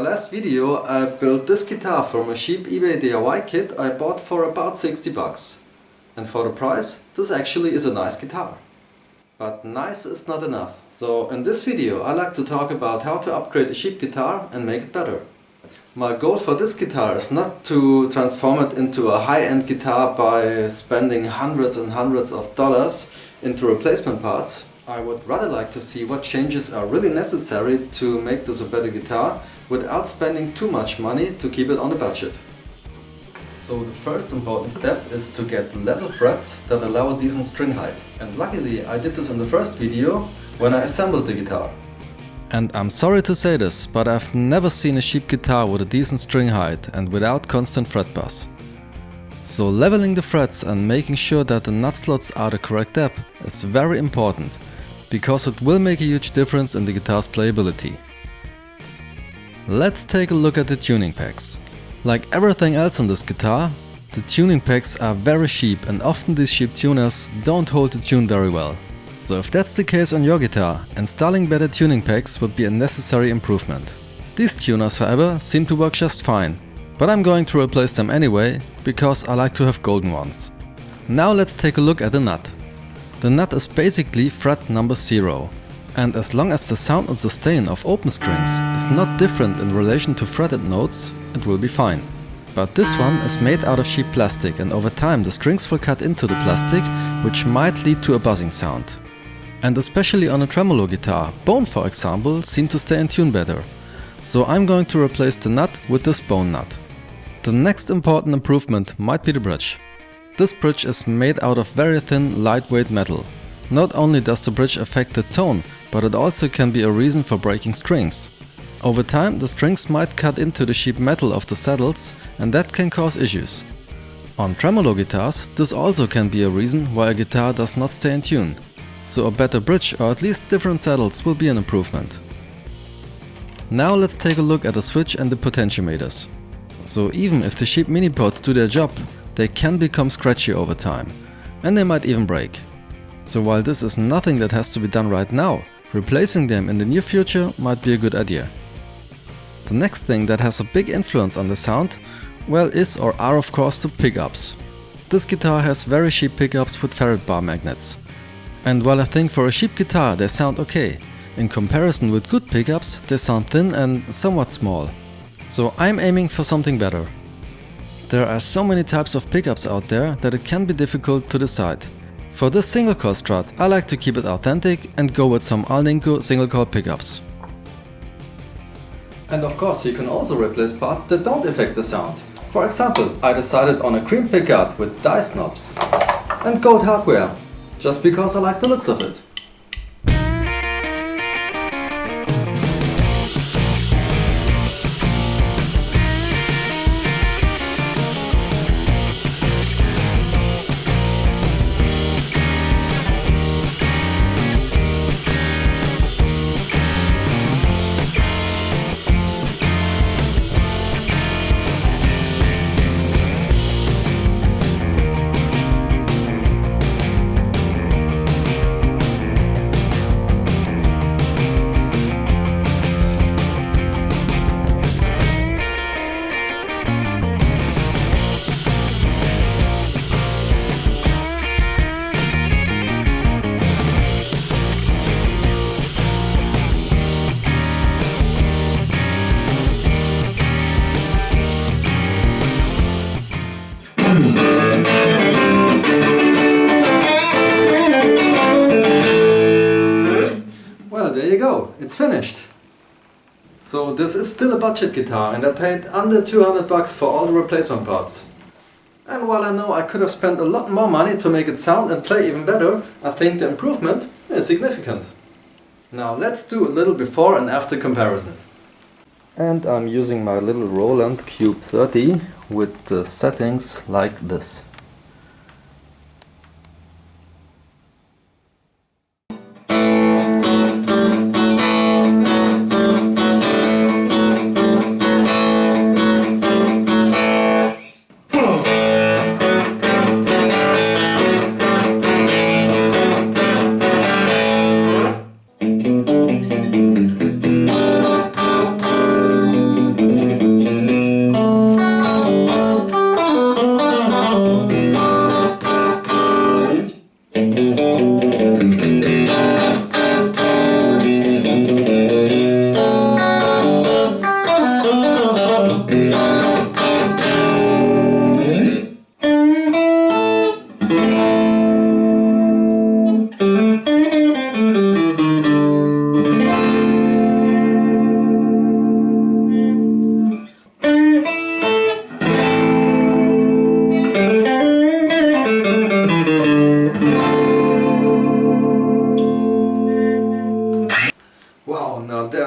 last video I built this guitar from a cheap eBay DIY kit I bought for about 60 bucks. And for the price, this actually is a nice guitar. But nice is not enough. So in this video I like to talk about how to upgrade a cheap guitar and make it better. My goal for this guitar is not to transform it into a high-end guitar by spending hundreds and hundreds of dollars into replacement parts. I would rather like to see what changes are really necessary to make this a better guitar without spending too much money to keep it on a budget. So the first important step is to get level frets that allow a decent string height. And luckily I did this in the first video when I assembled the guitar. And I'm sorry to say this, but I've never seen a cheap guitar with a decent string height and without constant fret buzz. So leveling the frets and making sure that the nut slots are the correct depth is very important, because it will make a huge difference in the guitar's playability. Let's take a look at the tuning packs. Like everything else on this guitar, the tuning packs are very cheap and often these cheap tuners don't hold the tune very well. So if that's the case on your guitar, installing better tuning packs would be a necessary improvement. These tuners, however, seem to work just fine, but I'm going to replace them anyway, because I like to have golden ones. Now let's take a look at the nut. The nut is basically fret number 0, and as long as the sound and sustain of open strings is not different in relation to fretted notes, it will be fine. But this one is made out of cheap plastic, and over time the strings will cut into the plastic, which might lead to a buzzing sound. And especially on a tremolo guitar, bone for example, seem to stay in tune better. So I'm going to replace the nut with this bone nut. The next important improvement might be the bridge. This bridge is made out of very thin, lightweight metal. Not only does the bridge affect the tone, but it also can be a reason for breaking strings. Over time the strings might cut into the cheap metal of the saddles, and that can cause issues. On tremolo guitars, this also can be a reason why a guitar does not stay in tune. So a better bridge, or at least different saddles, will be an improvement. Now let's take a look at the switch and the potentiometers. So even if the cheap mini pots do their job, they can become scratchy over time, and they might even break. So while this is nothing that has to be done right now, replacing them in the near future might be a good idea. The next thing that has a big influence on the sound, well, is or are of course the pickups. This guitar has very cheap pickups with ferrite bar magnets. And while I think for a cheap guitar they sound okay, in comparison with good pickups they sound thin and somewhat small. So I'm aiming for something better. There are so many types of pickups out there that it can be difficult to decide. For this single coil strut I like to keep it authentic and go with some Alnico single coil pickups. And of course you can also replace parts that don't affect the sound. For example, I decided on a cream Pickguard with dice knobs and gold hardware, just because I like the looks of it. Well, there you go, it's finished. So this is still a budget guitar and I paid under 200 bucks for all the replacement parts. And while I know I could have spent a lot more money to make it sound and play even better, I think the improvement is significant. Now let's do a little before and after comparison. And I'm using my little Roland Cube 30 with the settings like this.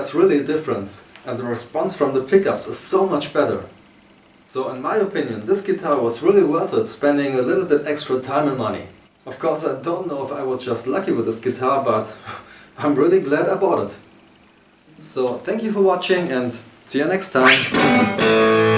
there's really a difference, and the response from the pickups is so much better. So in my opinion, this guitar was really worth it, spending a little bit extra time and money. Of course, I don't know if I was just lucky with this guitar, but I'm really glad I bought it. So thank you for watching and see you next time.